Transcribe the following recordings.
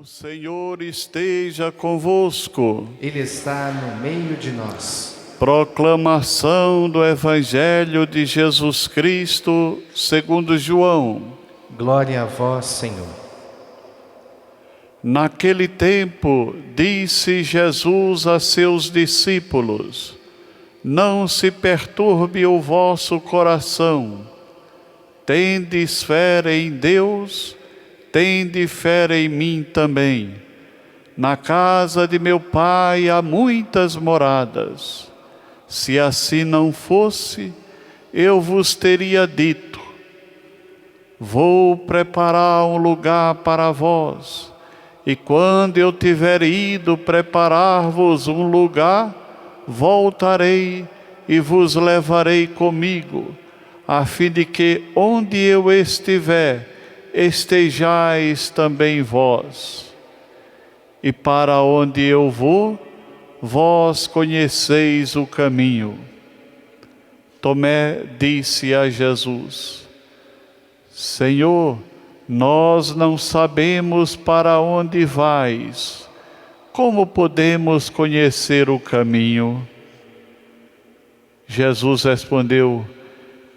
O Senhor esteja convosco. Ele está no meio de nós. Proclamação do Evangelho de Jesus Cristo, segundo João. Glória a vós, Senhor. Naquele tempo, disse Jesus a seus discípulos: Não se perturbe o vosso coração. Tendes fé em Deus, tende fé em mim também. Na casa de meu Pai há muitas moradas. Se assim não fosse, eu vos teria dito: Vou preparar um lugar para vós, e quando eu tiver ido preparar-vos um lugar, voltarei e vos levarei comigo, a fim de que onde eu estiver, estejais também vós. E para onde eu vou, vós conheceis o caminho. Tomé disse a Jesus: Senhor, nós não sabemos para onde vais. Como podemos conhecer o caminho? Jesus respondeu: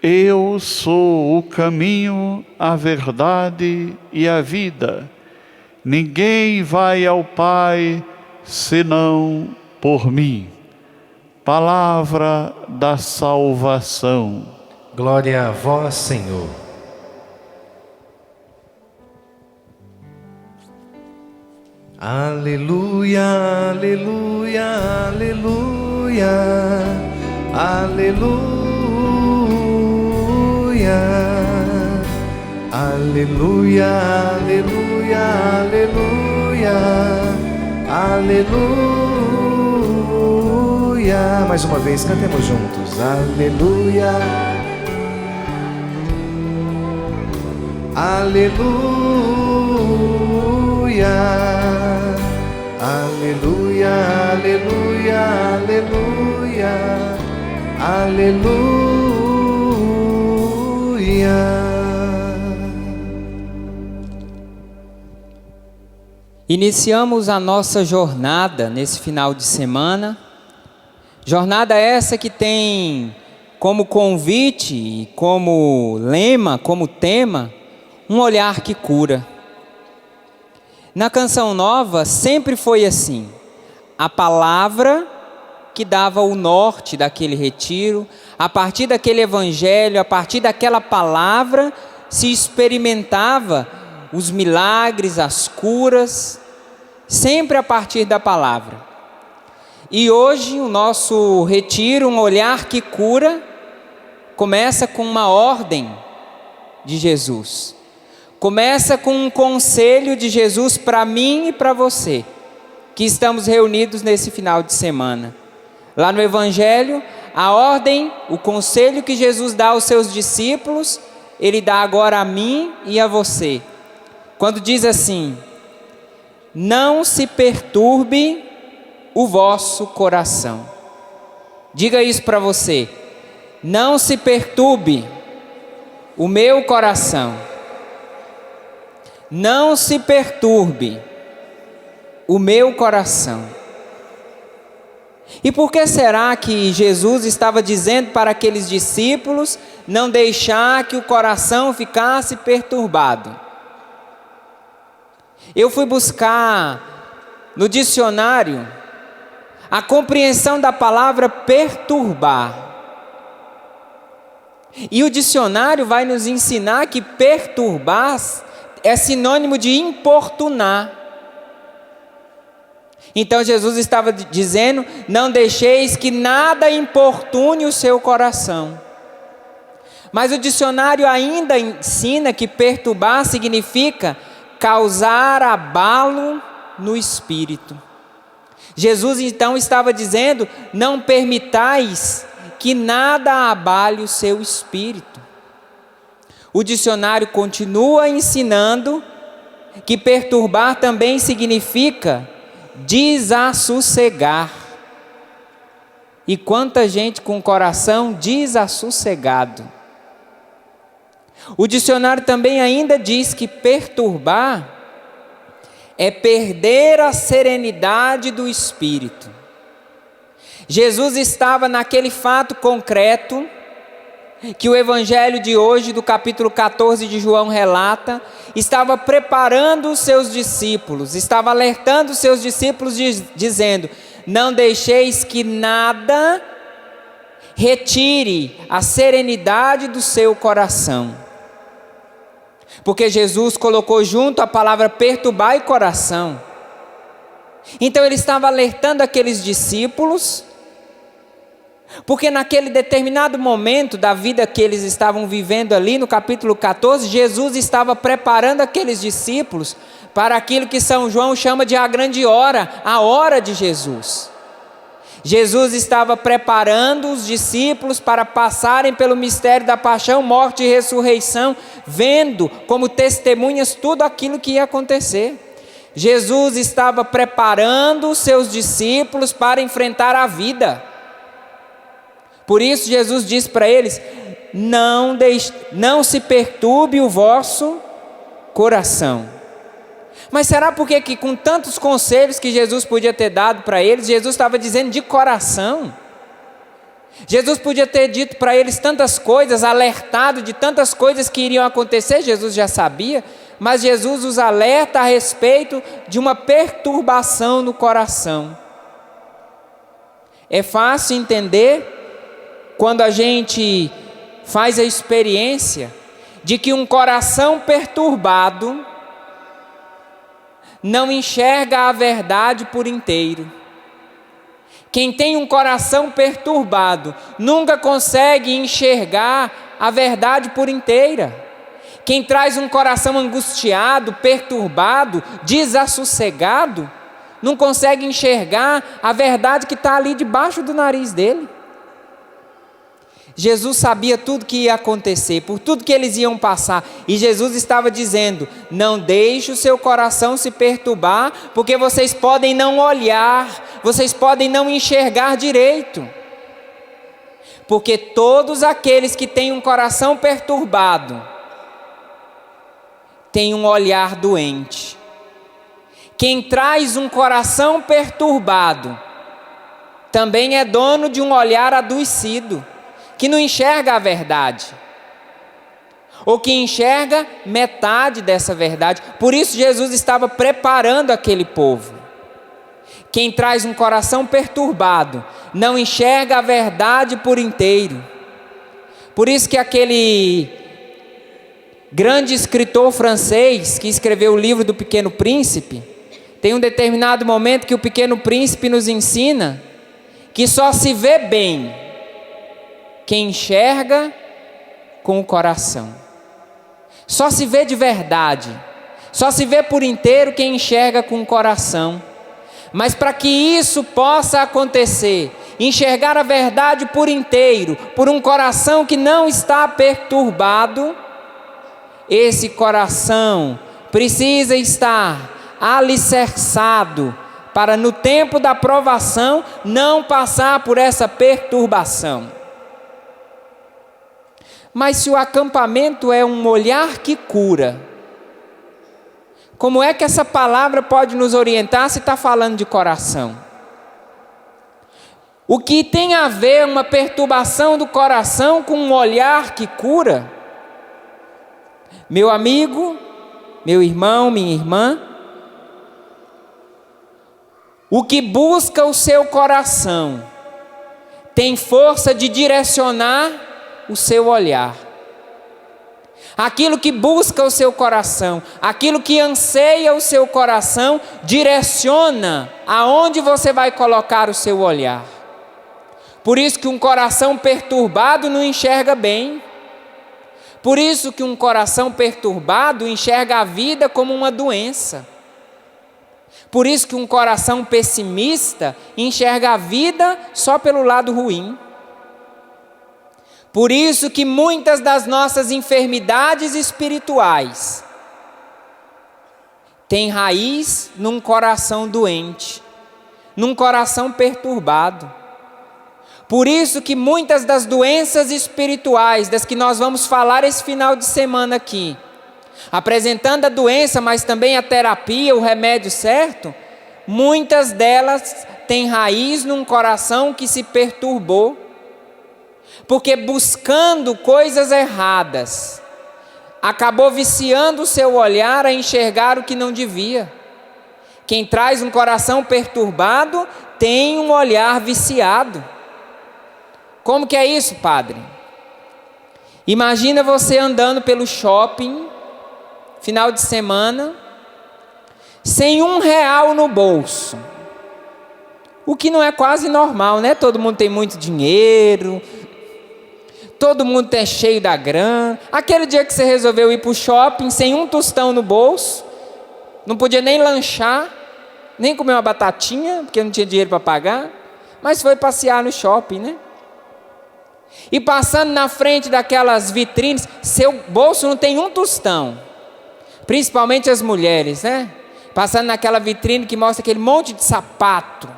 Eu sou o caminho, a verdade e a vida. Ninguém vai ao Pai senão por mim. Palavra da salvação. Glória a vós, Senhor. Aleluia, aleluia, aleluia, aleluia, aleluia, aleluia, aleluia, aleluia. Mais uma vez, cantemos juntos. Aleluia, aleluia, aleluia, aleluia, aleluia, aleluia. Iniciamos a nossa jornada nesse final de semana. Jornada essa que tem como convite, como lema, como tema, um olhar que cura. Na Canção Nova sempre foi assim: a palavra que dava o norte daquele retiro, a partir daquele evangelho, a partir daquela palavra se experimentava os milagres, as curas, sempre a partir da palavra. E hoje o nosso retiro, um olhar que cura, começa com uma ordem de Jesus. Começa com um conselho de Jesus para mim e para você, que estamos reunidos nesse final de semana. Lá no Evangelho, a ordem, o conselho que Jesus dá aos seus discípulos, Ele dá agora a mim e a você. Quando diz assim: não se perturbe o vosso coração. Diga isso para você: não se perturbe o meu coração. Não se perturbe o meu coração. E por que será que Jesus estava dizendo para aqueles discípulos não deixar que o coração ficasse perturbado? Eu fui buscar no dicionário a compreensão da palavra perturbar. E o dicionário vai nos ensinar que perturbar é sinônimo de importunar. Então Jesus estava dizendo: não deixeis que nada importune o seu coração. Mas o dicionário ainda ensina que perturbar significa causar abalo no espírito. Jesus então estava dizendo: não permitais que nada abale o seu espírito. O dicionário continua ensinando que perturbar também significa desassossegar. E quanta gente com o coração desassossegado. O dicionário também ainda diz que perturbar é perder a serenidade do espírito. Jesus estava naquele fato concreto que o evangelho de hoje, do capítulo 14 de João relata, estava preparando os seus discípulos, estava alertando os seus discípulos dizendo: não deixeis que nada retire a serenidade do seu coração. Porque Jesus colocou junto a palavra perturbar e coração. Então ele estava alertando aqueles discípulos, porque naquele determinado momento da vida que eles estavam vivendo ali no capítulo 14, Jesus estava preparando aqueles discípulos para aquilo que São João chama de a grande hora, a hora de Jesus. Jesus estava preparando os discípulos para passarem pelo mistério da paixão, morte e ressurreição, vendo como testemunhas tudo aquilo que ia acontecer. Jesus estava preparando os seus discípulos para enfrentar a vida. Por isso Jesus disse para eles: não se perturbe o vosso coração. Mas será porque que com tantos conselhos que Jesus podia ter dado para eles, Jesus estava dizendo de coração? Jesus podia ter dito para eles tantas coisas, alertado de tantas coisas que iriam acontecer, Jesus já sabia, mas Jesus os alerta a respeito de uma perturbação no coração. É fácil entender quando a gente faz a experiência de que um coração perturbado não enxerga a verdade por inteiro. Quem tem um coração perturbado nunca consegue enxergar a verdade por inteira. Quem traz um coração angustiado, perturbado, desassossegado, não consegue enxergar a verdade que está ali debaixo do nariz dele. Jesus sabia tudo que ia acontecer, por tudo que eles iam passar, e Jesus estava dizendo: não deixe o seu coração se perturbar, porque vocês podem não olhar, vocês podem não enxergar direito, porque todos aqueles que têm um coração perturbado têm um olhar doente. Quem traz um coração perturbado também é dono de um olhar adoecido, que não enxerga a verdade, ou que enxerga metade dessa verdade. Por isso Jesus estava preparando aquele povo. Quem traz um coração perturbado não enxerga a verdade por inteiro. Por isso que aquele grande escritor francês que escreveu o livro do Pequeno Príncipe, tem um determinado momento que o Pequeno Príncipe nos ensina que só se vê bem quem enxerga com o coração. Só se vê de verdade, só se vê por inteiro quem enxerga com o coração. Mas para que isso possa acontecer, enxergar a verdade por inteiro, por um coração que não está perturbado, esse coração precisa estar alicerçado para no tempo da provação não passar por essa perturbação. Mas se o acampamento é um olhar que cura, como é que essa palavra pode nos orientar se está falando de coração? O que tem a ver uma perturbação do coração com um olhar que cura? Meu amigo, meu irmão, minha irmã, o que busca o seu coração tem força de direcionar o seu olhar. Aquilo que busca o seu coração, aquilo que anseia o seu coração, direciona aonde você vai colocar o seu olhar. Por isso que um coração perturbado não enxerga bem. Por isso que um coração perturbado enxerga a vida como uma doença. Por isso que um coração pessimista enxerga a vida só pelo lado ruim. Por isso que muitas das nossas enfermidades espirituais têm raiz num coração doente, num coração perturbado. Por isso que muitas das doenças espirituais, das que nós vamos falar esse final de semana aqui, apresentando a doença, mas também a terapia, o remédio certo, muitas delas têm raiz num coração que se perturbou, porque buscando coisas erradas, acabou viciando o seu olhar a enxergar o que não devia. Quem traz um coração perturbado tem um olhar viciado. Como que é isso, padre? Imagina você andando pelo shopping, final de semana, sem R$1 no bolso. O que não é quase normal, né? Todo mundo tem muito dinheiro, todo mundo é cheio da grana. Aquele dia que você resolveu ir para o shopping sem um tostão no bolso, não podia nem lanchar, nem comer uma batatinha, porque não tinha dinheiro para pagar, mas foi passear no shopping, né? E passando na frente daquelas vitrines, seu bolso não tem um tostão, principalmente as mulheres, né? Passando naquela vitrine que mostra aquele monte de sapato,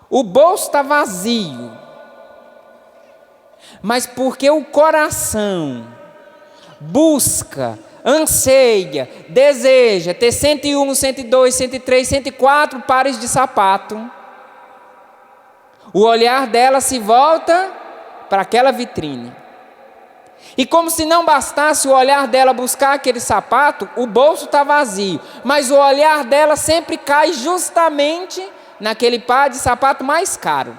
o bolso está vazio, mas porque o coração busca, anseia, deseja ter 101, 102, 103, 104 pares de sapato, o olhar dela se volta para aquela vitrine. E como se não bastasse o olhar dela buscar aquele sapato, o bolso está vazio, mas o olhar dela sempre cai justamente naquele par de sapato mais caro.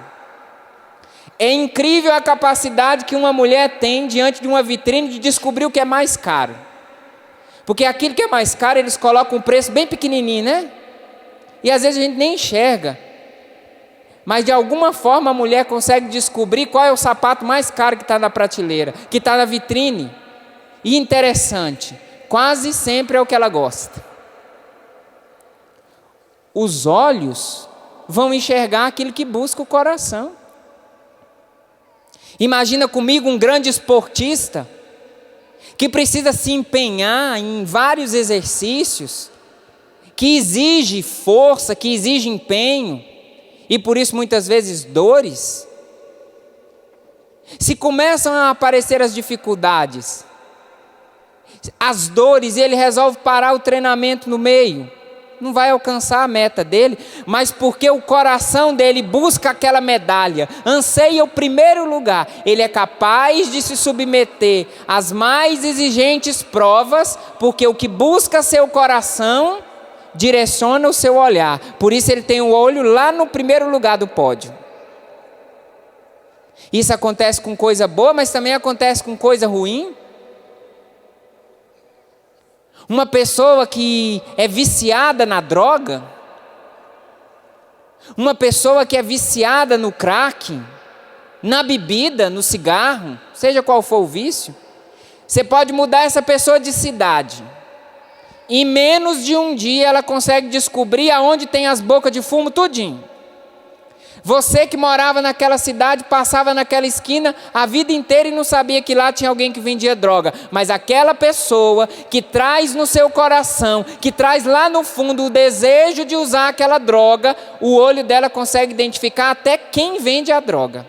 É incrível a capacidade que uma mulher tem diante de uma vitrine de descobrir o que é mais caro. Porque aquilo que é mais caro, eles colocam um preço bem pequenininho, né? E às vezes a gente nem enxerga. Mas de alguma forma a mulher consegue descobrir qual é o sapato mais caro que está na prateleira, que está na vitrine. E interessante, quase sempre é o que ela gosta. Os olhos vão enxergar aquilo que busca o coração. Imagina comigo um grande esportista que precisa se empenhar em vários exercícios, que exige força, que exige empenho, e por isso muitas vezes dores. Se começam a aparecer as dificuldades, as dores, e ele resolve parar o treinamento no meio, não vai alcançar a meta dele, mas porque o coração dele busca aquela medalha, anseia o primeiro lugar, ele é capaz de se submeter às mais exigentes provas, porque o que busca seu coração direciona o seu olhar. Por isso ele tem o olho lá no primeiro lugar do pódio. Isso acontece com coisa boa, mas também acontece com coisa ruim. Uma pessoa que é viciada na droga, uma pessoa que é viciada no crack, na bebida, no cigarro, seja qual for o vício, você pode mudar essa pessoa de cidade. Em menos de um dia ela consegue descobrir aonde tem as bocas de fumo tudinho. Você que morava naquela cidade, passava naquela esquina a vida inteira e não sabia que lá tinha alguém que vendia droga. Mas aquela pessoa que traz no seu coração, que traz lá no fundo o desejo de usar aquela droga, o olho dela consegue identificar até quem vende a droga.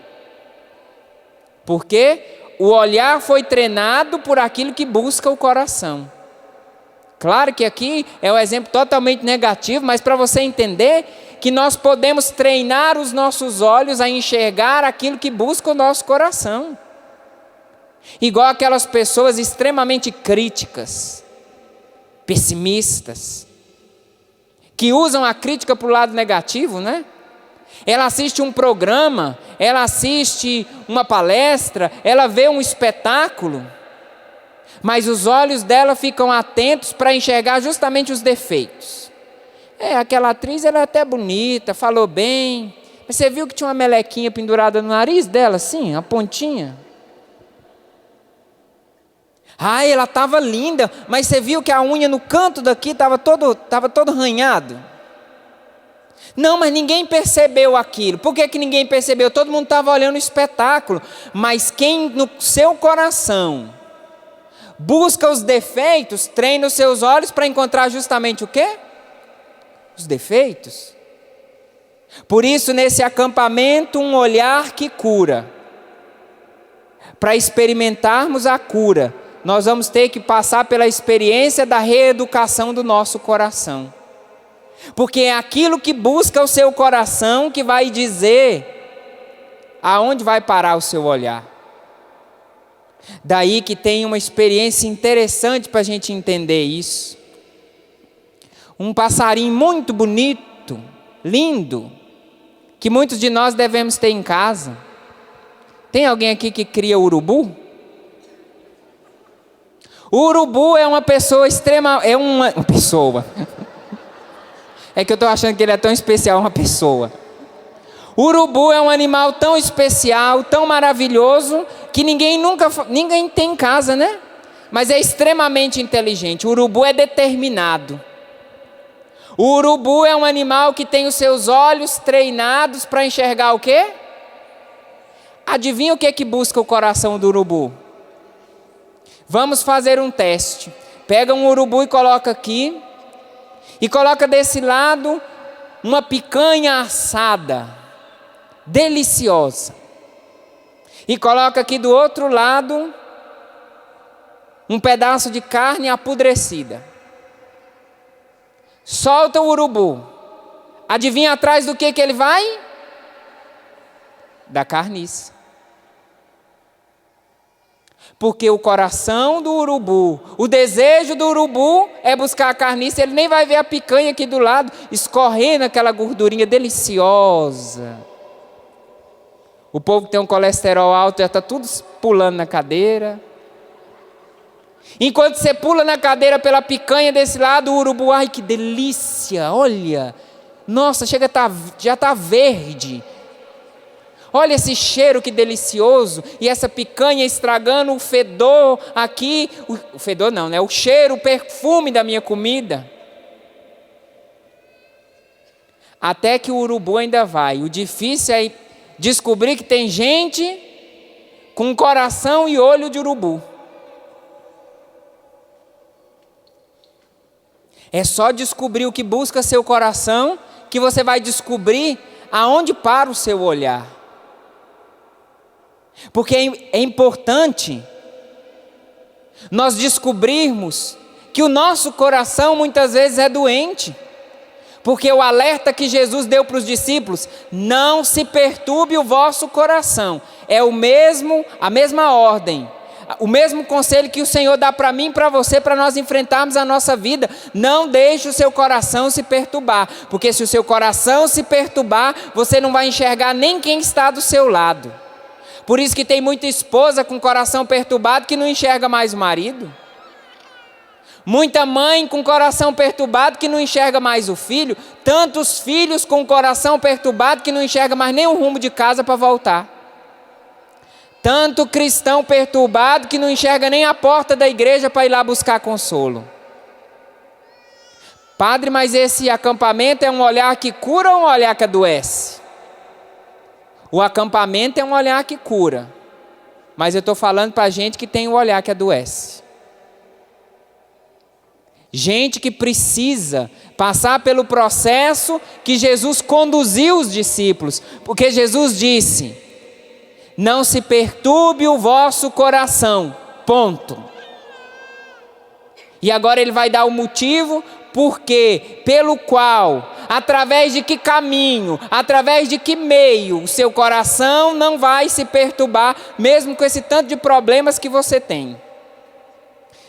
Porque o olhar foi treinado por aquilo que busca o coração. Claro que aqui é um exemplo totalmente negativo, mas para você entender que nós podemos treinar os nossos olhos a enxergar aquilo que busca o nosso coração. Igual aquelas pessoas extremamente críticas, pessimistas, que usam a crítica para o lado negativo, né? Ela assiste um programa, ela assiste uma palestra, ela vê um espetáculo, mas os olhos dela ficam atentos para enxergar justamente os defeitos. Aquela atriz, ela é até bonita, falou bem, mas você viu que tinha uma melequinha pendurada no nariz dela, assim, a pontinha? Ela estava linda, mas você viu que a unha no canto daqui estava todo arranhado? Não, mas ninguém percebeu aquilo. Por que ninguém percebeu? Todo mundo estava olhando o espetáculo, mas quem no seu coração busca os defeitos, treina os seus olhos para encontrar justamente o quê? Os defeitos. Por isso, nesse acampamento, um olhar que cura. Para experimentarmos a cura, nós vamos ter que passar pela experiência da reeducação do nosso coração. Porque é aquilo que busca o seu coração que vai dizer aonde vai parar o seu olhar. Daí que tem uma experiência interessante para a gente entender isso. Um passarinho muito bonito, lindo, que muitos de nós devemos ter em casa. Tem alguém aqui que cria urubu? O urubu é uma pessoa é uma pessoa. É que eu estou achando que ele é tão especial, uma pessoa. O urubu é um animal tão especial, tão maravilhoso, que ninguém tem em casa, né? Mas é extremamente inteligente. O urubu é determinado. O urubu é um animal que tem os seus olhos treinados para enxergar o quê? Adivinha o que busca o coração do urubu? Vamos fazer um teste. Pega um urubu e coloca aqui. E coloca desse lado uma picanha assada, deliciosa. E coloca aqui do outro lado um pedaço de carne apodrecida. Solta o urubu. Adivinha atrás do que ele vai? Da carniça. Porque o coração do urubu, o desejo do urubu é buscar a carniça. Ele nem vai ver a picanha aqui do lado, escorrendo aquela gordurinha deliciosa. O povo que tem um colesterol alto já está tudo pulando na cadeira. Enquanto você pula na cadeira pela picanha desse lado, o urubu, ai que delícia, olha. Nossa, já está verde. Olha esse cheiro que delicioso. E essa picanha estragando o fedor aqui. O fedor não, né? O cheiro, o perfume da minha comida. Até que o urubu ainda vai. O difícil é descobrir que tem gente com coração e olho de urubu. É só descobrir o que busca seu coração que você vai descobrir aonde para o seu olhar. Porque é importante nós descobrirmos que o nosso coração muitas vezes é doente. Porque o alerta que Jesus deu para os discípulos, não se perturbe o vosso coração. É a mesma ordem, o mesmo conselho que o Senhor dá para mim e para você, para nós enfrentarmos a nossa vida. Não deixe o seu coração se perturbar. Porque se o seu coração se perturbar, você não vai enxergar nem quem está do seu lado. Por isso que tem muita esposa com coração perturbado que não enxerga mais o marido. Muita mãe com coração perturbado que não enxerga mais o filho. Tantos filhos com coração perturbado que não enxerga mais nem o rumo de casa para voltar. Tanto cristão perturbado que não enxerga nem a porta da igreja para ir lá buscar consolo. Padre, mas esse acampamento é um olhar que cura ou um olhar que adoece? O acampamento é um olhar que cura. Mas eu estou falando para gente que tem um olhar que adoece. Gente que precisa passar pelo processo que Jesus conduziu os discípulos. Porque Jesus disse: não se perturbe o vosso coração. Ponto. E agora ele vai dar o motivo pelo qual, através de que caminho, através de que meio, o seu coração não vai se perturbar, mesmo com esse tanto de problemas que você tem.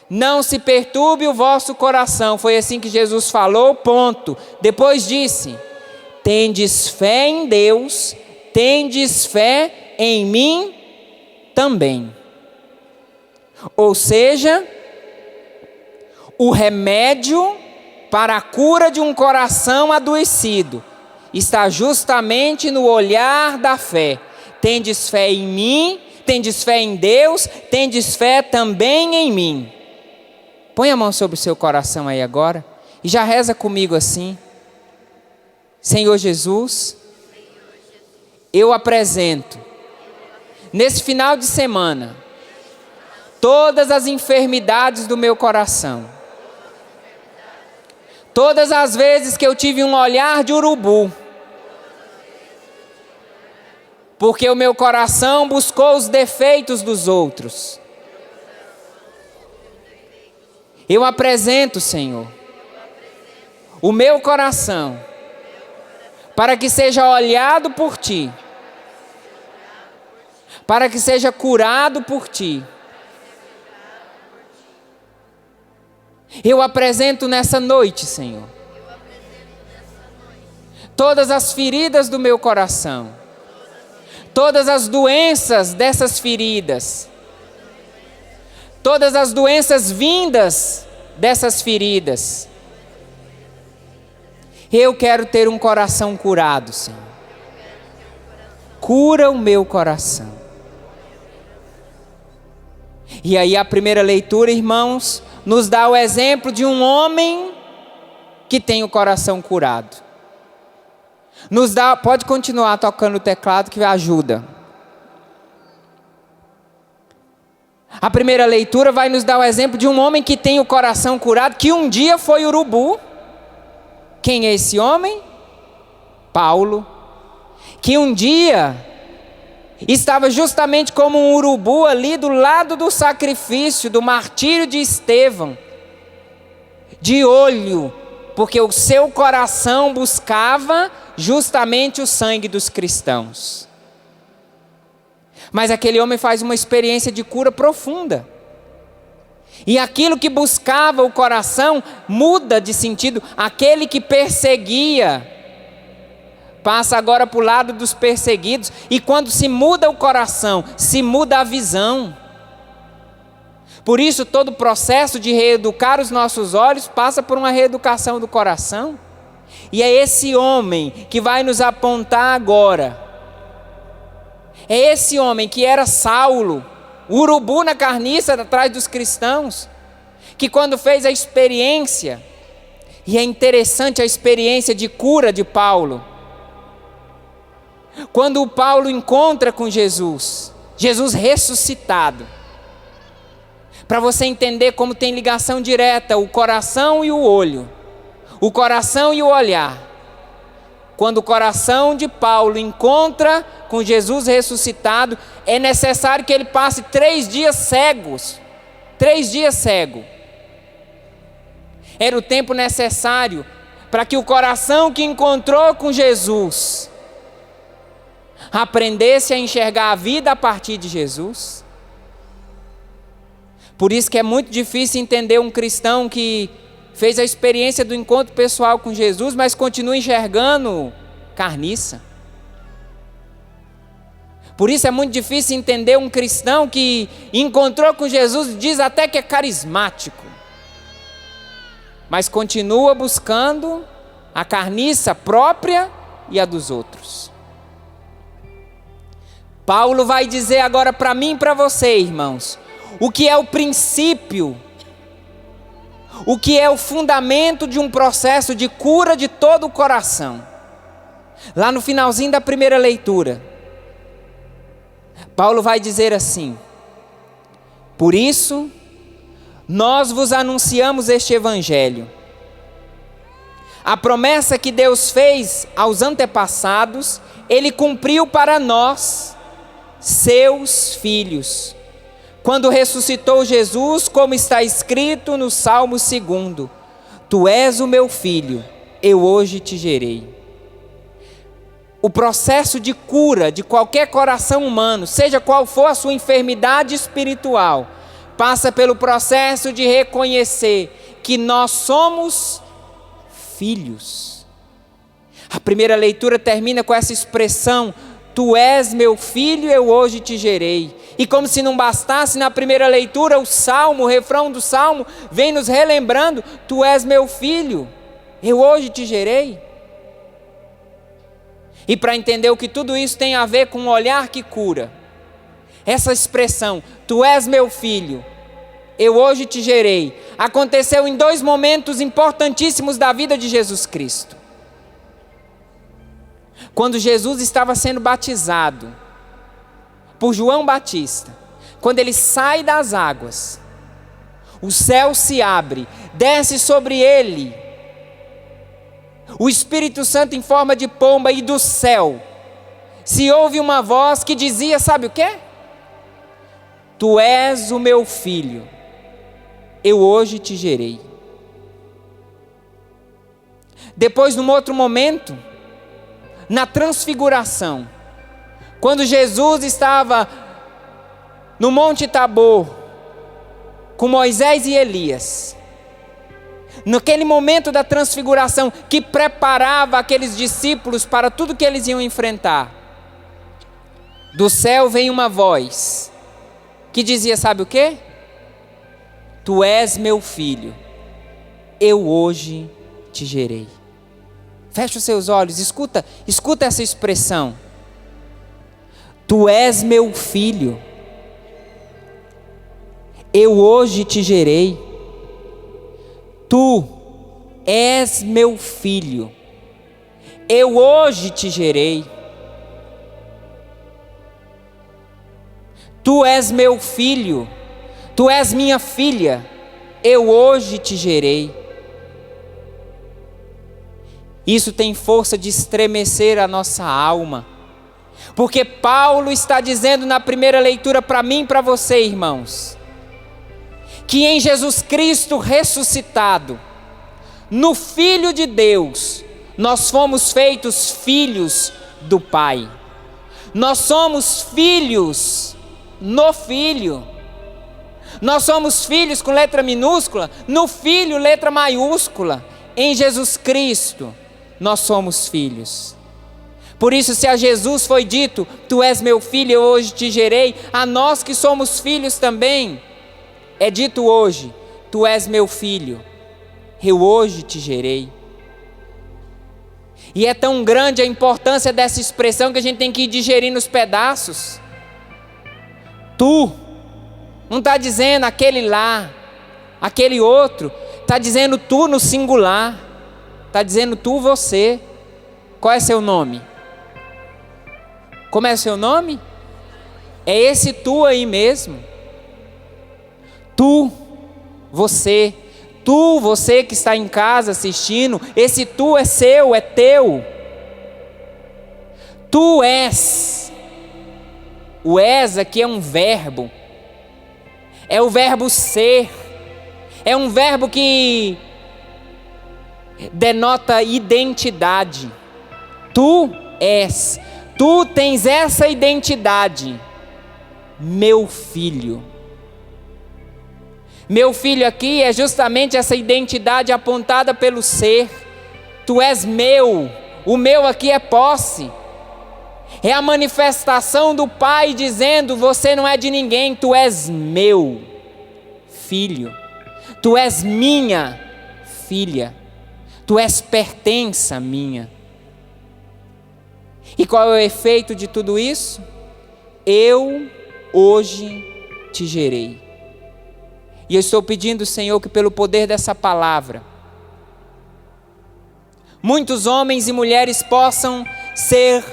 Não se perturbe o vosso coração. Foi assim que Jesus falou, ponto. Depois disse: tendes fé em Deus, tendes fé em mim também. Ou seja, o remédio para a cura de um coração adoecido está justamente no olhar da fé. Tendes fé em mim, tendes fé em Deus, tendes fé também em mim. Põe a mão sobre o seu coração aí agora e já reza comigo assim: Senhor Jesus, eu apresento nesse final de semana todas as enfermidades do meu coração. Todas as vezes que eu tive um olhar de urubu, porque o meu coração buscou os defeitos dos outros. Eu apresento, Senhor, o meu coração, para que seja olhado por Ti, para que seja curado por Ti. Eu apresento nessa noite, Senhor, todas as feridas do meu coração, todas as doenças dessas feridas, todas as doenças vindas dessas feridas. Eu quero ter um coração curado, Senhor. Cura o meu coração. E aí a primeira leitura, irmãos, nos dá o exemplo de um homem que tem o coração curado. Pode continuar tocando o teclado que ajuda. A primeira leitura vai nos dar o exemplo de um homem que tem o coração curado, que um dia foi urubu. Quem é esse homem? Paulo. Que um dia estava justamente como um urubu ali do lado do sacrifício, do martírio de Estevão, de olho, porque o seu coração buscava justamente o sangue dos cristãos. Mas aquele homem faz uma experiência de cura profunda. E aquilo que buscava o coração muda de sentido. Aquele que perseguia passa agora para o lado dos perseguidos. E quando se muda o coração, se muda a visão. Por isso todo o processo de reeducar os nossos olhos passa por uma reeducação do coração. E é esse homem que vai nos apontar agora. É esse homem que era Saulo, o urubu na carniça atrás dos cristãos, que quando fez a experiência, e é interessante a experiência de cura de Paulo, quando o Paulo encontra com Jesus, Jesus ressuscitado, para você entender como tem ligação direta o coração e o olho, o coração e o olhar. Quando o coração de Paulo encontra com Jesus ressuscitado, é necessário que ele passe 3 dias cegos. 3 dias cego. Era o tempo necessário para que o coração que encontrou com Jesus aprendesse a enxergar a vida a partir de Jesus. Por isso que é muito difícil entender um cristão que fez a experiência do encontro pessoal com Jesus, mas continua enxergando carniça. Por isso é muito difícil entender um cristão que encontrou com Jesus e diz até que é carismático, mas continua buscando a carniça própria e a dos outros. Paulo vai dizer agora para mim e para você, irmãos, o que é o princípio, o que é o fundamento de um processo de cura de todo o coração. Lá no finalzinho da primeira leitura, Paulo vai dizer assim: por isso, nós vos anunciamos este evangelho. A promessa que Deus fez aos antepassados, Ele cumpriu para nós, seus filhos, quando ressuscitou Jesus, como está escrito no Salmo 2: Tu és o meu filho, eu hoje te gerei. O processo de cura de qualquer coração humano, seja qual for a sua enfermidade espiritual, passa pelo processo de reconhecer que nós somos filhos. A primeira leitura termina com essa expressão: Tu és meu filho, eu hoje te gerei. E como se não bastasse, na primeira leitura, o refrão do Salmo, vem nos relembrando: Tu és meu filho, eu hoje te gerei. E para entender o que tudo isso tem a ver com um olhar que cura, essa expressão, Tu és meu filho, eu hoje te gerei, aconteceu em 2 momentos importantíssimos da vida de Jesus Cristo. Quando Jesus estava sendo batizado por João Batista, quando ele sai das águas, o céu se abre, desce sobre ele o Espírito Santo em forma de pomba, e do céu se ouve uma voz que dizia, sabe o quê? Tu és o meu filho, eu hoje te gerei. Depois, num outro momento, na transfiguração, quando Jesus estava no Monte Tabor, com Moisés e Elias, naquele momento da transfiguração, que preparava aqueles discípulos para tudo que eles iam enfrentar, do céu veio uma voz, que dizia, sabe o quê? Tu és meu filho, eu hoje te gerei. Feche os seus olhos, escuta essa expressão. Tu és meu filho, eu hoje te gerei. Tu és meu filho, eu hoje te gerei. Tu és meu filho, tu és minha filha, eu hoje te gerei. Isso tem força de estremecer a nossa alma, porque Paulo está dizendo na primeira leitura para mim e para você, irmãos, que em Jesus Cristo ressuscitado, no Filho de Deus, nós fomos feitos filhos do Pai. Nós somos filhos no Filho. Nós somos filhos com letra minúscula, no Filho, letra maiúscula. Em Jesus Cristo, nós somos filhos. Por isso, se a Jesus foi dito, tu és meu filho, eu hoje te gerei, a nós que somos filhos também, é dito hoje, tu és meu filho, eu hoje te gerei. E é tão grande a importância dessa expressão que a gente tem que ir digerindo os pedaços. Tu, não está dizendo aquele lá, aquele outro, está dizendo tu no singular, está dizendo tu, você. Qual é seu nome? Como é o seu nome? É esse tu aí mesmo. Tu, você que está em casa assistindo, esse tu é seu, é teu. Tu és. O és aqui é um verbo. É o verbo ser. É um verbo que denota identidade. Tu és. Tu tens essa identidade. Meu filho. Meu filho aqui é justamente essa identidade apontada pelo ser. Tu és meu. O meu aqui é posse. É a manifestação do Pai dizendo, você não é de ninguém, tu és meu filho. Tu és minha filha. Tu és pertença minha. E qual é o efeito de tudo isso? Eu hoje te gerei. E eu estou pedindo, Senhor, que pelo poder dessa palavra, muitos homens e mulheres possam ser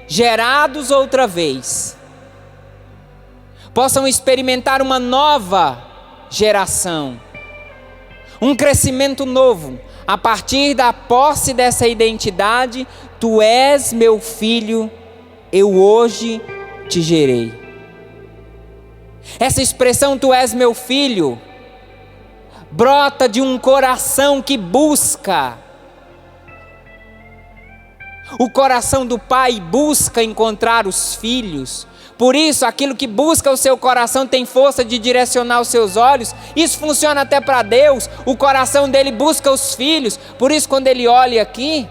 gerados outra vez, possam experimentar uma nova geração, um crescimento novo, a partir da posse dessa identidade, tu és meu filho, eu hoje te gerei. Essa expressão, tu és meu filho, brota de um coração que busca. O coração do pai busca encontrar os filhos. Por isso, aquilo que busca o seu coração tem força de direcionar os seus olhos. Isso funciona até para Deus. O coração dele busca os filhos. Por isso, quando ele olha aqui,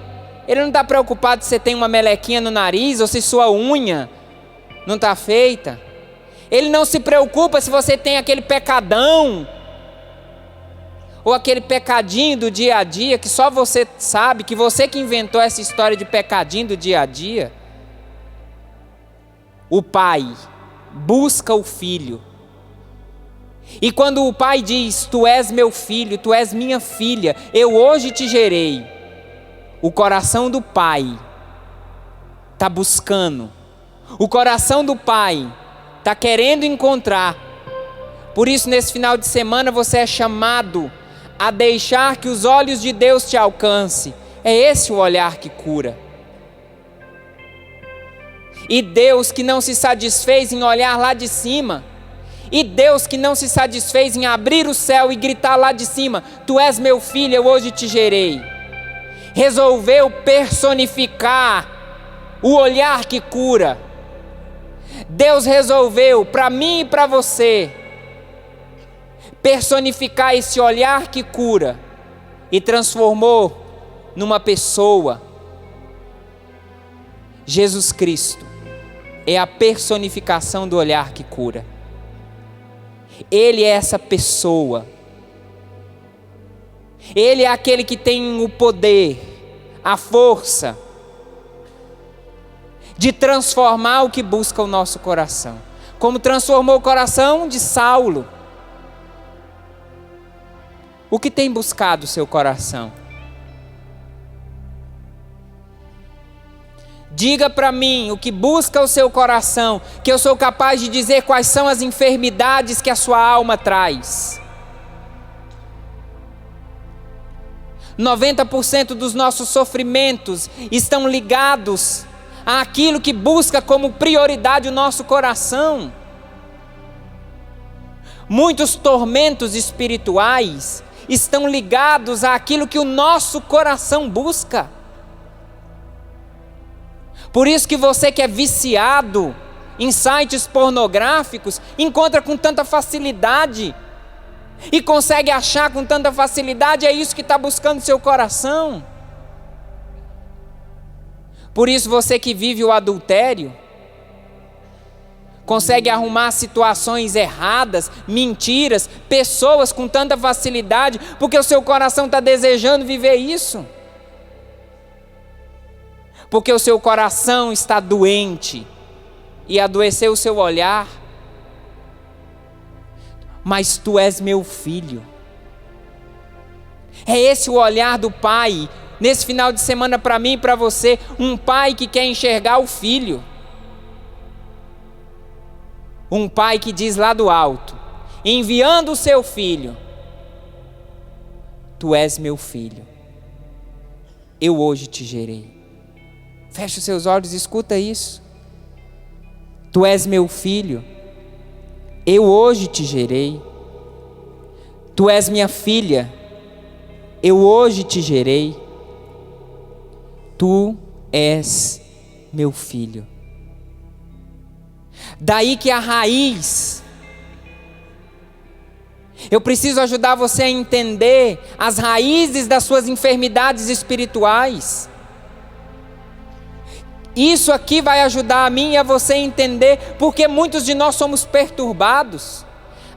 ele não está preocupado se você tem uma melequinha no nariz ou se sua unha não está feita. Ele não se preocupa se você tem aquele pecadão ou aquele pecadinho do dia a dia que só você sabe, que você que inventou essa história de pecadinho do dia a dia. O pai busca o filho. E quando o pai diz, tu és meu filho, tu és minha filha, eu hoje te gerei, o coração do pai está buscando. O coração do pai está querendo encontrar. Por isso, nesse final de semana, você é chamado a deixar que os olhos de Deus te alcancem. É esse o olhar que cura. E Deus, que não se satisfez em olhar lá de cima E Deus, que não se satisfez em abrir o céu e gritar lá de cima: tu és meu filho, eu hoje te gerei, resolveu personificar o olhar que cura. Deus resolveu, para mim e para você, personificar esse olhar que cura e transformou numa pessoa. Jesus Cristo é a personificação do olhar que cura. Ele é essa pessoa. Ele é aquele que tem o poder, a força de transformar o que busca o nosso coração. Como transformou o coração de Saulo. O que tem buscado o seu coração? Diga para mim o que busca o seu coração, que eu sou capaz de dizer quais são as enfermidades que a sua alma traz. 90% dos nossos sofrimentos estão ligados àquilo que busca como prioridade o nosso coração. Muitos tormentos espirituais estão ligados àquilo que o nosso coração busca. Por isso que você que é viciado em sites pornográficos, encontra com tanta facilidade e consegue achar com tanta facilidade, é isso que está buscando seu coração. Por isso você que vive o adultério, consegue arrumar situações erradas, mentiras, pessoas com tanta facilidade, porque o seu coração está desejando viver isso. Porque o seu coração está doente e adoeceu o seu olhar. Mas tu és meu filho. É esse o olhar do Pai, nesse final de semana para mim e para você, um pai que quer enxergar o filho. Um pai que diz lá do alto, enviando o seu filho: tu és meu filho, eu hoje te gerei. Feche os seus olhos e escuta isso. Tu és meu filho, eu hoje te gerei. Tu és minha filha, eu hoje te gerei. Tu és meu filho. Daí que a raiz, eu preciso ajudar você a entender as raízes das suas enfermidades espirituais. Isso aqui vai ajudar a mim e a você a entender porque muitos de nós somos perturbados.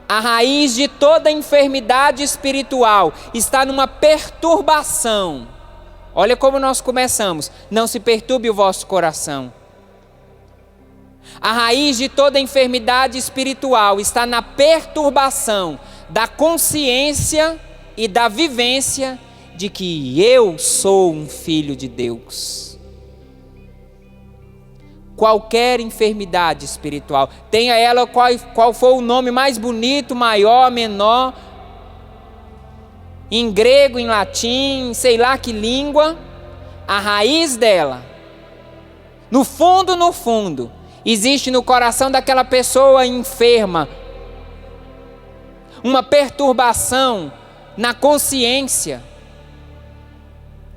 A raiz de toda enfermidade espiritual está numa perturbação. Olha como nós começamos: não se perturbe o vosso coração. A raiz de toda enfermidade espiritual está na perturbação da consciência e da vivência de que eu sou um filho de Deus. Qualquer enfermidade espiritual, tenha ela qual for o nome mais bonito, maior, menor, em grego, em latim, sei lá que língua, a raiz dela, no fundo, existe no coração daquela pessoa enferma uma perturbação na consciência,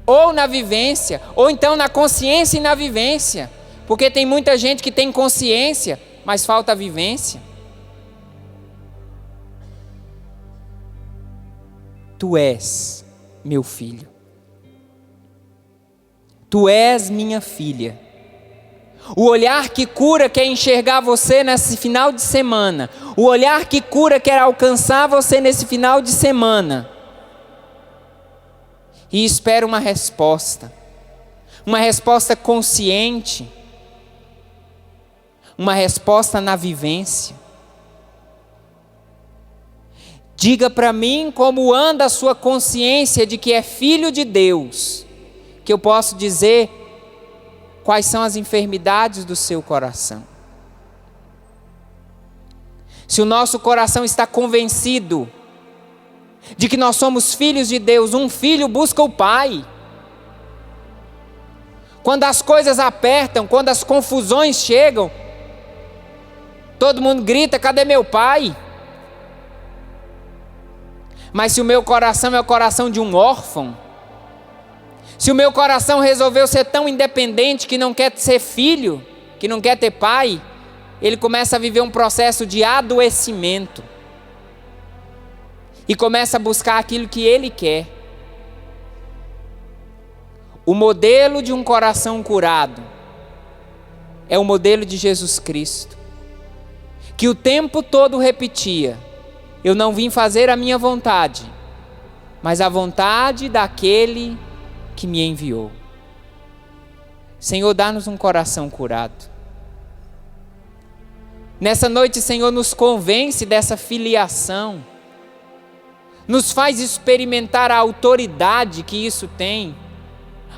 ou na vivência, ou então na consciência e na vivência. Porque tem muita gente que tem consciência, mas falta vivência. Tu és meu filho. Tu és minha filha. O olhar que cura quer enxergar você nesse final de semana. O olhar que cura quer alcançar você nesse final de semana. E espera uma resposta. Uma resposta consciente. Uma resposta na vivência. Diga para mim como anda a sua consciência de que é filho de Deus, que eu posso dizer quais são as enfermidades do seu coração. Se o nosso coração está convencido de que nós somos filhos de Deus, um filho busca o pai. Quando as coisas apertam, quando as confusões chegam, todo mundo grita: cadê meu pai? Mas se o meu coração é o coração de um órfão, se o meu coração resolveu ser tão independente que não quer ser filho, que não quer ter pai, ele começa a viver um processo de adoecimento e começa a buscar aquilo que ele quer. O modelo de um coração curado é o modelo de Jesus Cristo, que o tempo todo repetia: eu não vim fazer a minha vontade, mas a vontade daquele que me enviou. Senhor, dá-nos um coração curado. Nessa noite, Senhor, nos convence dessa filiação, nos faz experimentar a autoridade que isso tem,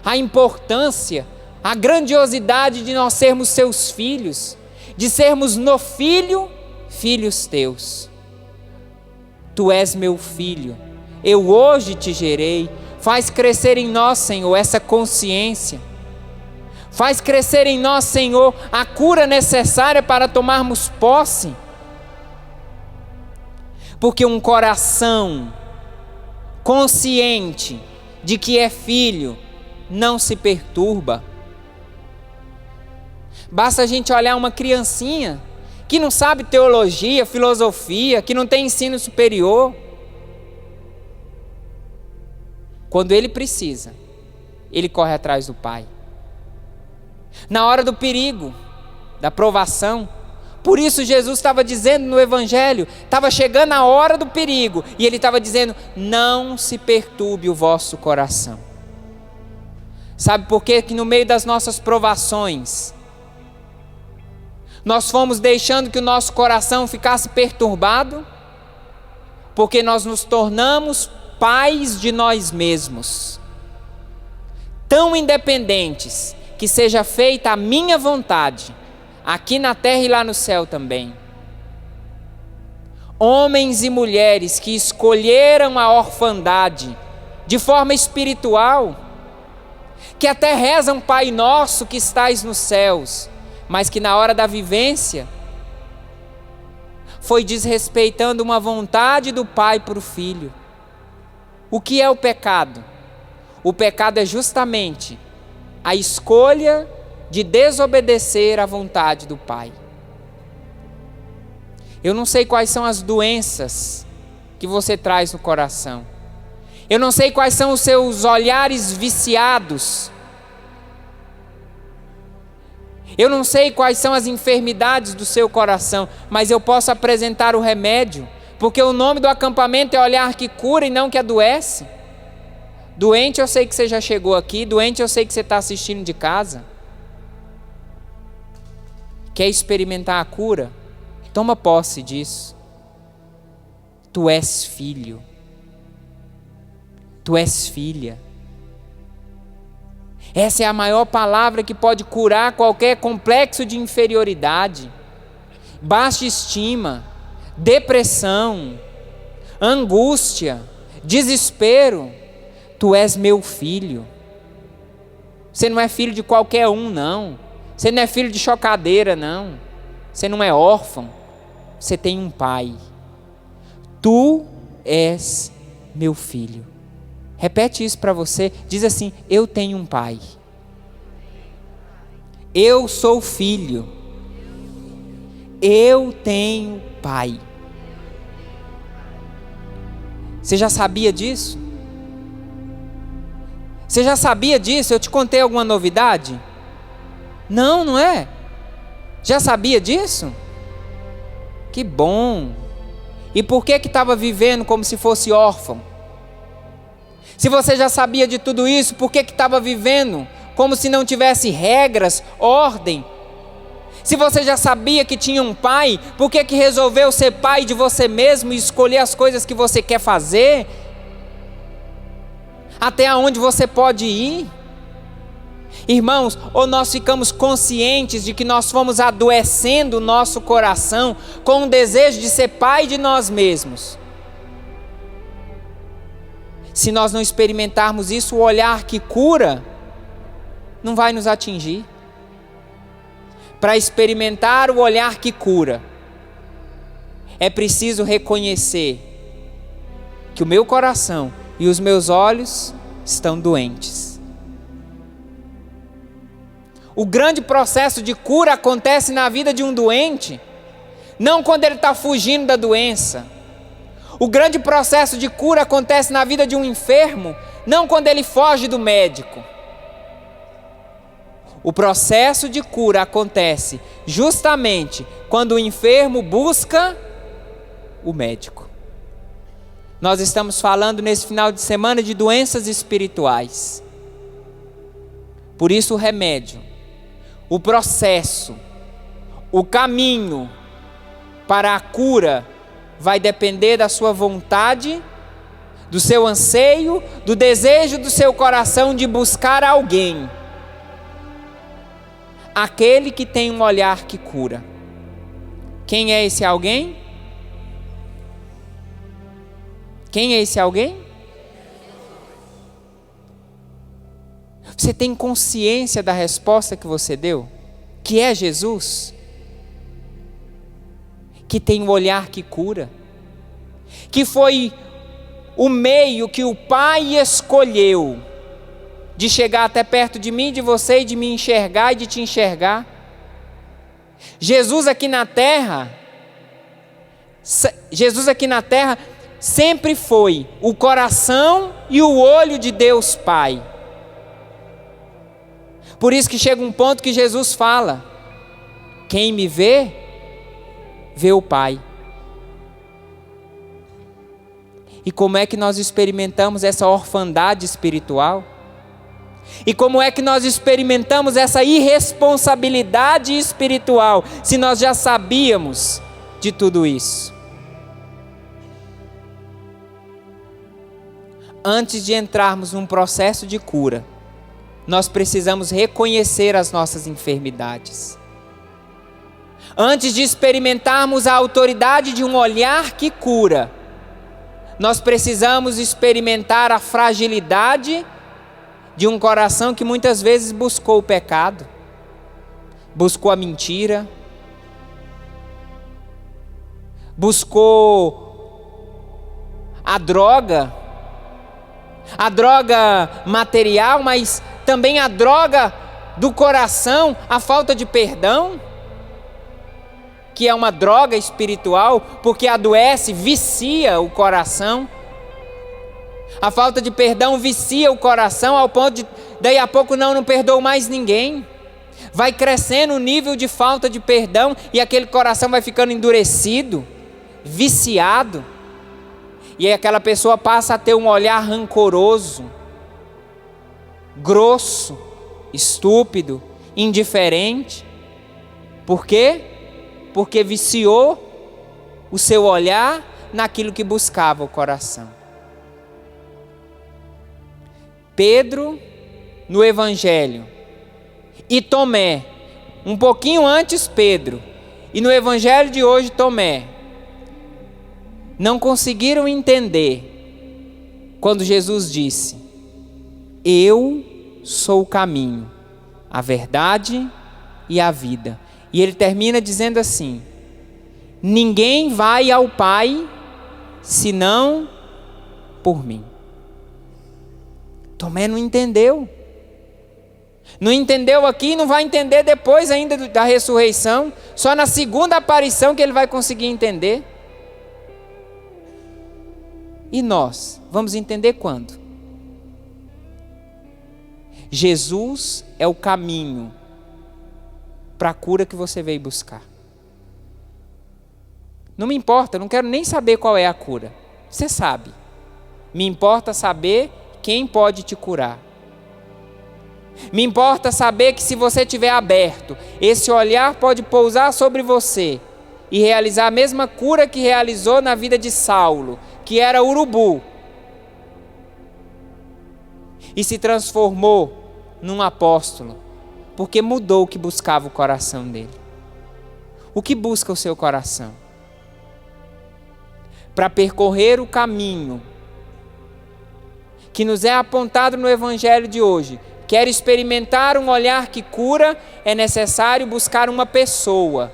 a importância, a grandiosidade de nós sermos seus filhos, de sermos no Filho, filhos teus. Tu és meu filho, eu hoje te gerei. Faz crescer em nós, Senhor, essa consciência. Faz crescer em nós, Senhor, a cura necessária para tomarmos posse. Porque um coração consciente de que é filho não se perturba. Basta a gente olhar uma criancinha que não sabe teologia, filosofia, que não tem ensino superior. Quando ele precisa, ele corre atrás do pai. Na hora do perigo, da provação. Por isso Jesus estava dizendo no Evangelho, estava chegando a hora do perigo, e ele estava dizendo: não se perturbe o vosso coração. Sabe por quê? Que no meio das nossas provações, nós fomos deixando que o nosso coração ficasse perturbado, porque nós nos tornamos pais de nós mesmos, tão independentes, que seja feita a minha vontade, aqui na terra e lá no céu também. Homens e mulheres que escolheram a orfandade de forma espiritual, que até rezam Pai Nosso que estais nos céus, mas que na hora da vivência foi desrespeitando uma vontade do Pai para o Filho. O que é o pecado? O pecado é justamente a escolha de desobedecer à vontade do Pai. Eu não sei quais são as doenças que você traz no coração. Eu não sei quais são os seus olhares viciados. Eu não sei quais são as enfermidades do seu coração, mas eu posso apresentar o remédio, porque o nome do acampamento é olhar que cura e não que adoece. Doente eu sei que você já chegou aqui, doente eu sei que você está assistindo de casa. Quer experimentar a cura? Toma posse disso. Tu és filho. Tu és filha. Essa é a maior palavra que pode curar qualquer complexo de inferioridade, baixa estima, depressão, angústia, desespero. Tu és meu filho. Você não é filho de qualquer um, não. Você não é filho de chocadeira, não. Você não é órfão. Você tem um pai. Tu és meu filho. Repete isso para você. Diz assim: eu tenho um pai. Eu sou filho. Eu tenho pai. Você já sabia disso? Você já sabia disso? Eu te contei alguma novidade? Não, não é? Já sabia disso? Que bom! E por que estava vivendo como se fosse órfão? Se você já sabia de tudo isso, por que estava vivendo como se não tivesse regras, ordem? Se você já sabia que tinha um pai, por que resolveu ser pai de você mesmo e escolher as coisas que você quer fazer? Até onde você pode ir? Irmãos, ou nós ficamos conscientes de que nós fomos adoecendo o nosso coração com o desejo de ser pai de nós mesmos. Se nós não experimentarmos isso, o olhar que cura não vai nos atingir. Para experimentar o olhar que cura, é preciso reconhecer que o meu coração e os meus olhos estão doentes. O grande processo de cura acontece na vida de um doente, não quando ele está fugindo da doença. O grande processo de cura acontece na vida de um enfermo, não quando ele foge do médico. O processo de cura acontece justamente quando o enfermo busca o médico. Nós estamos falando nesse final de semana de doenças espirituais. Por isso o remédio, o processo, o caminho para a cura vai depender da sua vontade, do seu anseio, do desejo do seu coração de buscar alguém. Aquele que tem um olhar que cura. Quem é esse alguém? Quem é esse alguém? Você tem consciência da resposta que você deu? Que é Jesus? Que tem um olhar que cura? Que foi o meio que o Pai escolheu de chegar até perto de mim, de você e de me enxergar e de te enxergar? Jesus aqui na terra sempre foi o coração e o olho de Deus Pai. Por isso que chega um ponto que Jesus fala: quem me vê, vê o Pai. E como é que nós experimentamos essa orfandade espiritual? E como é que nós experimentamos essa irresponsabilidade espiritual, se nós já sabíamos de tudo isso? Antes de entrarmos num processo de cura, nós precisamos reconhecer as nossas enfermidades. Antes de experimentarmos a autoridade de um olhar que cura, nós precisamos experimentar a fragilidade de um coração que muitas vezes buscou o pecado, buscou a mentira, buscou a droga material, mas também a droga do coração, a falta de perdão, que é uma droga espiritual, porque adoece, vicia o coração. A falta de perdão vicia o coração ao ponto de, daí a pouco, não perdoou mais ninguém. Vai crescendo o nível de falta de perdão e aquele coração vai ficando endurecido, viciado. E aí aquela pessoa passa a ter um olhar rancoroso, grosso, estúpido, indiferente. Por quê? Porque viciou o seu olhar naquilo que buscava o coração. Pedro no Evangelho e Tomé, um pouquinho antes Pedro, e no Evangelho de hoje Tomé, não conseguiram entender quando Jesus disse: eu sou o caminho, a verdade e a vida. E ele termina dizendo assim: ninguém vai ao Pai senão por mim. Tomé não entendeu. Não entendeu aqui, não vai entender depois ainda da ressurreição. Só na segunda aparição que ele vai conseguir entender. E nós vamos entender quando? Jesus é o caminho para a cura que você veio buscar. Não me importa, não quero nem saber qual é a cura. Você sabe. Me importa saber quem pode te curar. Me importa saber que se você estiver aberto, esse olhar pode pousar sobre você e realizar a mesma cura que realizou na vida de Saulo, que era urubu, e se transformou num apóstolo, porque mudou o que buscava o coração dele. O que busca o seu coração? Para percorrer o caminho que nos é apontado no Evangelho de hoje, quer experimentar um olhar que cura, é necessário buscar uma pessoa.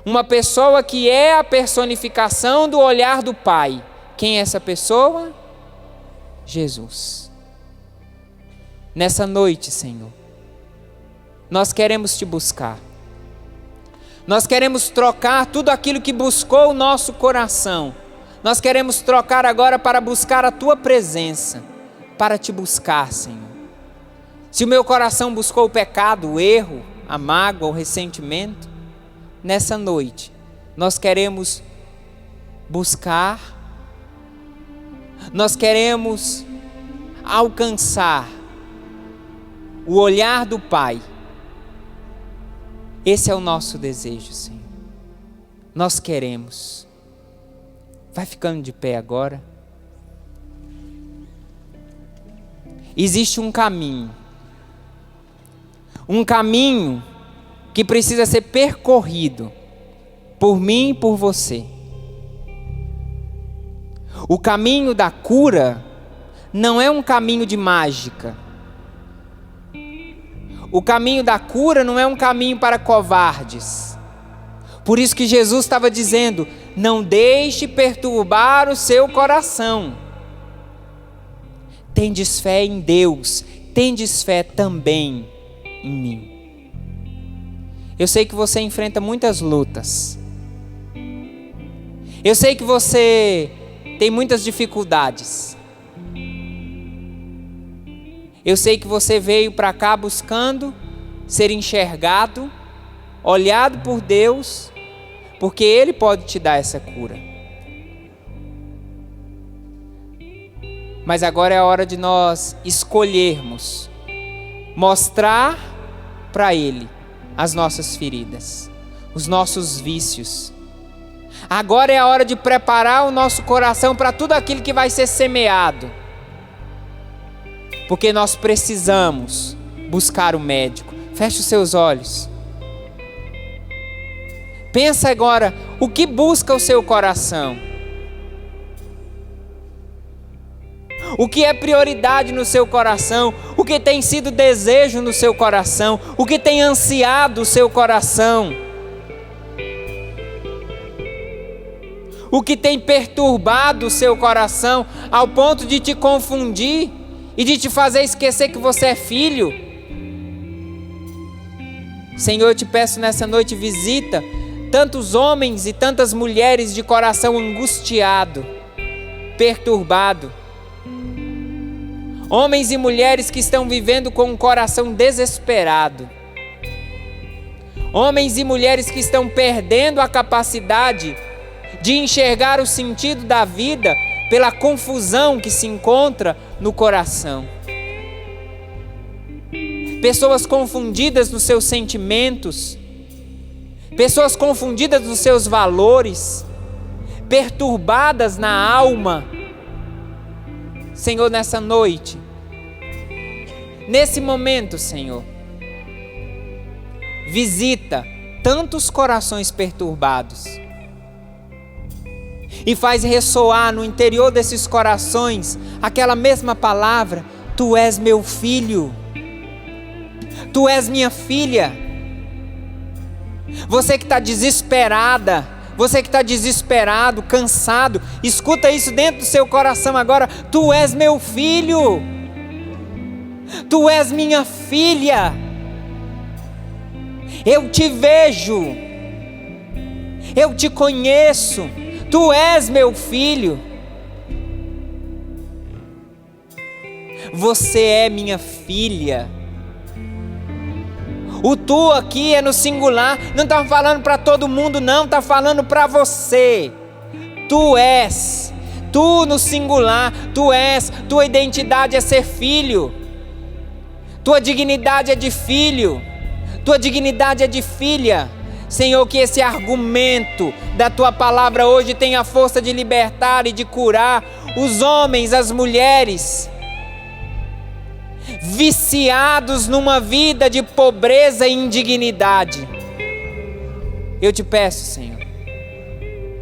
Uma pessoa que é a personificação do olhar do Pai, Quem é essa pessoa? Jesus. Nessa noite, Senhor, nós queremos te buscar. Nós queremos trocar tudo aquilo que buscou o nosso coração. Nós queremos trocar agora para buscar a tua presença, para te buscar, Senhor. Se o meu coração buscou o pecado, o erro, a mágoa, o ressentimento, nessa noite nós queremos buscar, nós queremos alcançar o olhar do Pai. Esse é o nosso desejo, Senhor. Nós queremos. Vai ficando de pé agora. Existe um caminho que precisa ser percorrido por mim e por você. O caminho da cura não é um caminho de mágica. O caminho da cura não é um caminho para covardes. Por isso que Jesus estava dizendo: não deixe perturbar o seu coração. Tendes fé em Deus, tendes fé também em mim. Eu sei que você enfrenta muitas lutas. Eu sei que você tem muitas dificuldades. Eu sei que você veio para cá buscando ser enxergado, olhado por Deus, porque Ele pode te dar essa cura. Mas agora é a hora de nós escolhermos mostrar para Ele as nossas feridas, os nossos vícios. Agora é a hora de preparar o nosso coração para tudo aquilo que vai ser semeado. Porque nós precisamos buscar o médico. Feche os seus olhos. Pensa agora, o que busca o seu coração? O que é prioridade no seu coração? O que tem sido desejo no seu coração? O que tem ansiado o seu coração? O que tem perturbado o seu coração ao ponto de te confundir e de te fazer esquecer que você é filho? Senhor, eu te peço nessa noite, visita tantos homens e tantas mulheres de coração angustiado, perturbado. Homens e mulheres que estão vivendo com um coração desesperado. Homens e mulheres que estão perdendo a capacidade de enxergar o sentido da vida pela confusão que se encontra no coração. Pessoas confundidas nos seus sentimentos, pessoas confundidas nos seus valores, perturbadas na alma. Senhor, nessa noite, nesse momento, Senhor, visita tantos corações perturbados e faz ressoar no interior desses corações aquela mesma palavra: Tu és meu filho, Tu és minha filha. Você que está desesperada, você que está desesperado, cansado, escuta isso dentro do seu coração agora: Tu és meu filho, Tu és minha filha. Eu te vejo, eu te conheço, Tu és meu filho. Você é minha filha. O tu aqui é no singular, não está falando para todo mundo não, está falando para você. Tu és, tu no singular, tu és, tua identidade é ser filho. Tua dignidade é de filho, tua dignidade é de filha. Senhor, que esse argumento da tua palavra hoje tenha a força de libertar e de curar os homens, as mulheres viciados numa vida de pobreza e indignidade. Eu te peço, Senhor,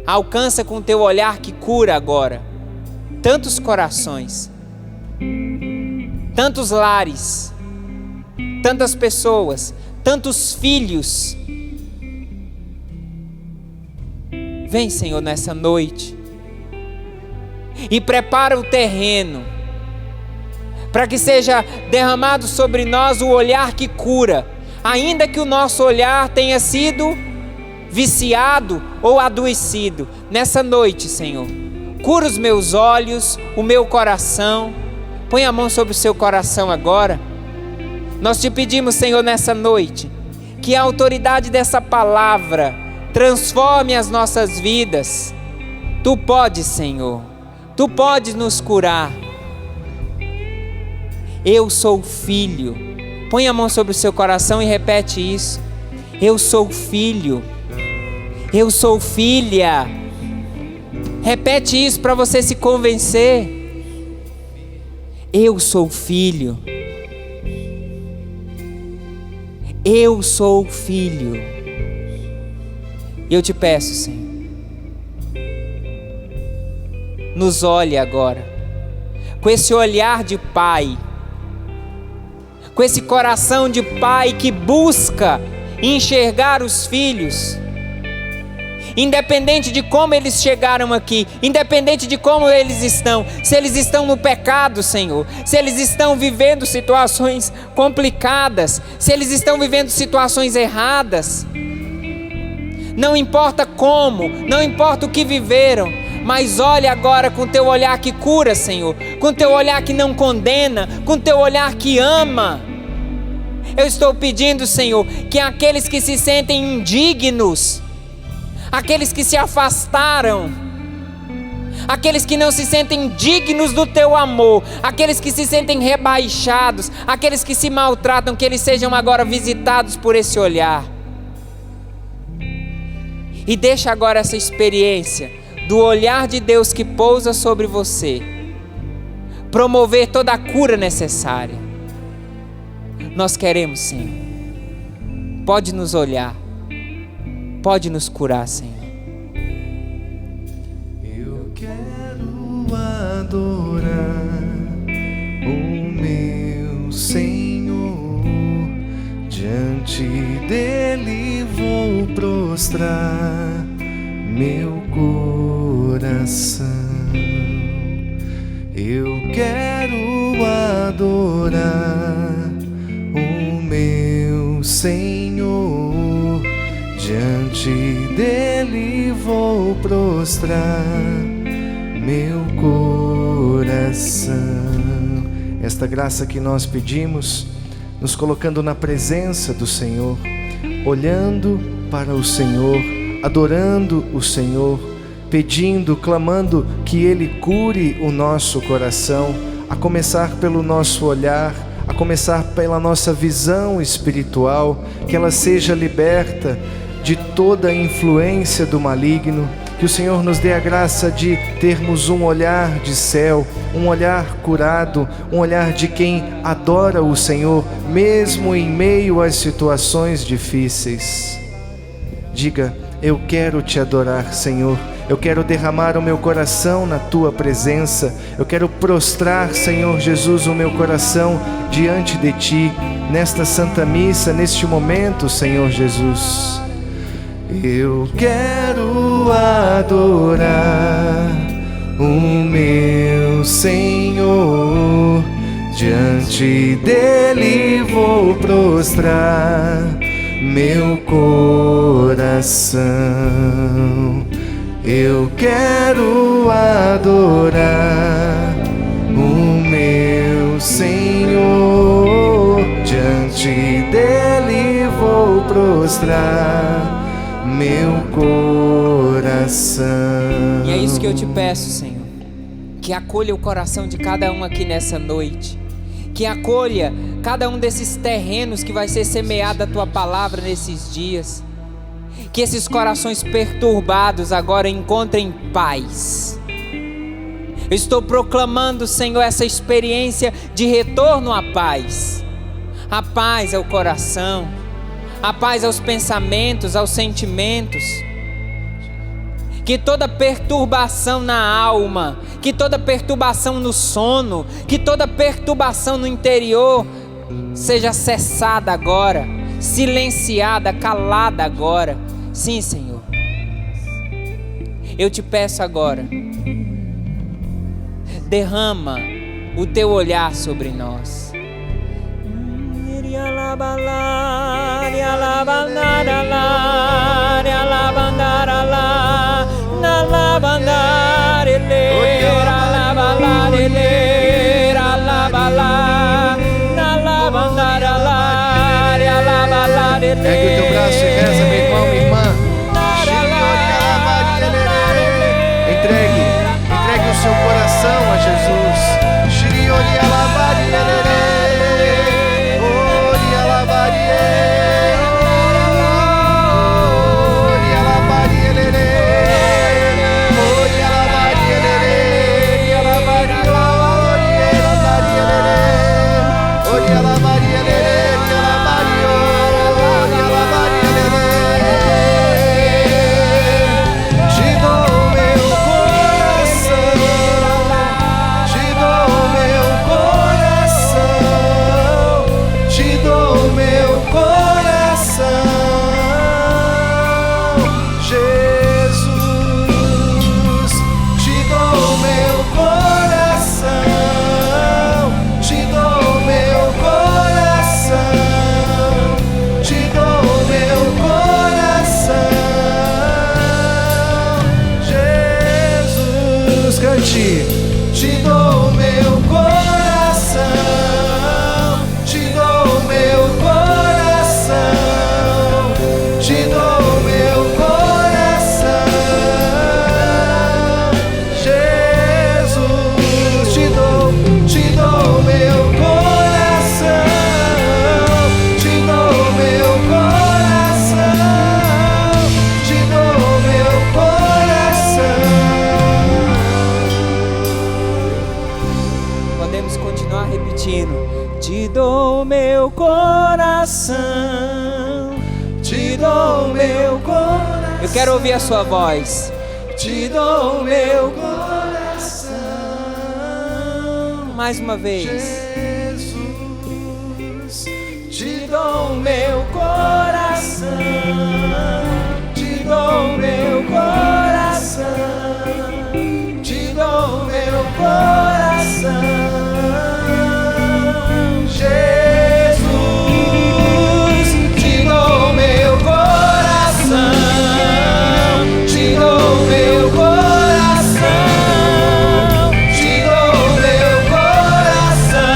alcança com teu olhar que cura agora tantos corações, tantos lares, tantas pessoas, tantos filhos. Vem, Senhor, nessa noite. e prepara o terreno para que seja derramado sobre nós o olhar que cura, ainda que o nosso olhar tenha sido viciado ou adoecido. Nessa noite, Senhor, cura os meus olhos, o meu coração. Põe a mão sobre o seu coração agora. Nós te pedimos, Senhor, nessa noite, que a autoridade dessa palavra transforme as nossas vidas. Tu podes, Senhor, Tu podes nos curar. Eu sou filho. Põe a mão sobre o seu coração e repete isso. Eu sou filho. Eu sou filha. Repete isso para você se convencer. Eu sou filho. Eu sou filho. E eu te peço, Senhor, nos olhe agora, com esse olhar de pai, com esse coração de pai que busca enxergar os filhos, independente de como eles chegaram aqui, independente de como eles estão, se eles estão no pecado, Senhor, se eles estão vivendo situações complicadas, se eles estão vivendo situações erradas, não importa como, não importa o que viveram, mas olhe agora com teu olhar que cura, Senhor, com teu olhar que não condena, com teu olhar que ama. Eu estou pedindo, Senhor, que aqueles que se sentem indignos, aqueles que se afastaram, aqueles que não se sentem dignos do teu amor, aqueles que se sentem rebaixados, aqueles que se maltratam, que eles sejam agora visitados por esse olhar. E deixa agora essa experiência do olhar de Deus que pousa sobre você promover toda a cura necessária. Nós queremos, Senhor. Pode nos olhar. Pode nos curar, Senhor. Eu quero adorar o meu Senhor, diante dele vou prostrar meu coração. Eu quero adorar o meu Senhor, diante dele vou prostrar meu coração. Esta graça que nós pedimos, nos colocando na presença do Senhor, olhando para o Senhor, adorando o Senhor, pedindo, clamando que Ele cure o nosso coração, a começar pelo nosso olhar, a começar pela nossa visão espiritual, que ela seja liberta de toda a influência do maligno, que o Senhor nos dê a graça de termos um olhar de céu, um olhar curado, um olhar de quem adora o Senhor, mesmo em meio às situações difíceis. Diga: eu quero te adorar, Senhor. Eu quero derramar o meu coração na tua presença. Eu quero prostrar, Senhor Jesus, o meu coração diante de ti, nesta Santa Missa, neste momento, Senhor Jesus. Eu quero adorar o meu Senhor, diante dele vou prostrar meu coração. Eu quero adorar o meu Senhor, diante dele vou prostrar meu coração. E é isso que eu te peço, Senhor, que acolha o coração de cada um aqui nessa noite, que acolha cada um desses terrenos que vai ser semeada a tua palavra nesses dias, que esses corações perturbados agora encontrem paz. Eu estou proclamando, Senhor, essa experiência de retorno à paz ao coração, a paz aos pensamentos, aos sentimentos. Que toda perturbação na alma, que toda perturbação no sono, que toda perturbação no interior seja cessada agora, silenciada, calada agora. Sim, Senhor. Eu te peço agora derrama o teu olhar sobre nós. Pegue o teu braço e reza, meu irmão, minha irmã. Entregue o seu coração a Jesus. Te dou meu coração, te dou meu coração, te dou meu coração, Jesus, te dou meu coração, te dou meu coração, te dou meu coração. Podemos continuar repetindo. Te dou meu coração, te dou meu coração. Eu quero ouvir a sua voz. Te dou meu coração. Mais uma vez. Jesus, te dou meu coração, te dou meu coração, te dou meu coração. Jesus, te dou meu coração, te dou meu coração, te dou meu coração.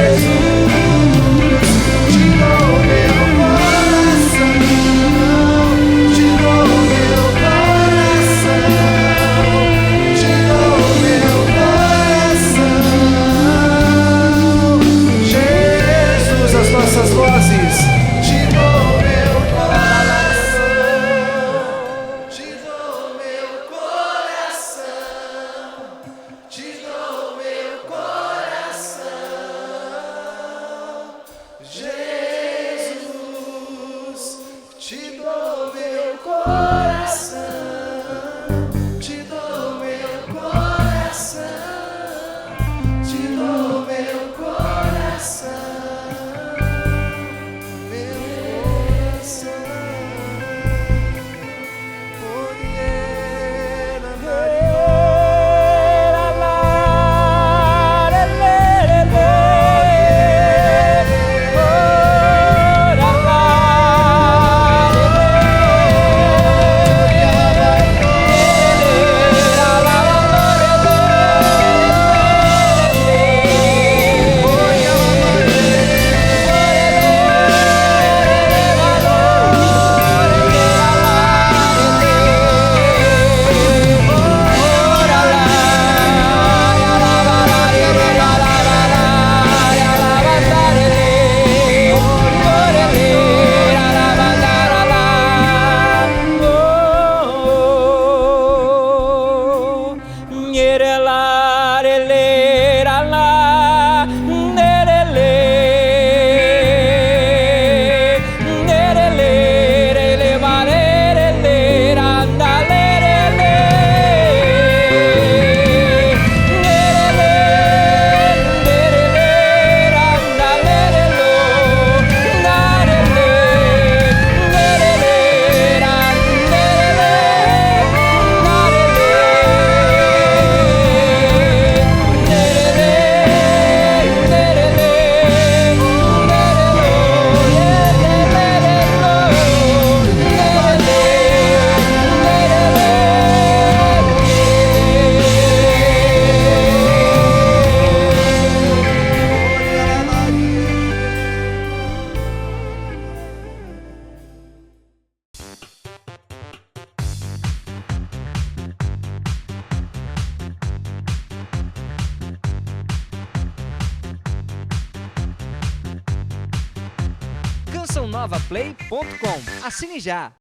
Jesus, te dou meu coração, te dou meu coração, te dou meu coração. Jesus, as nossas vozes. Te dou meu coração, te dou meu coração, te dou meu coração. Jesus, te dou meu coração, te dou meu coração, te dou meu coração, meu coração. cançãonovaplay.com. Assine já!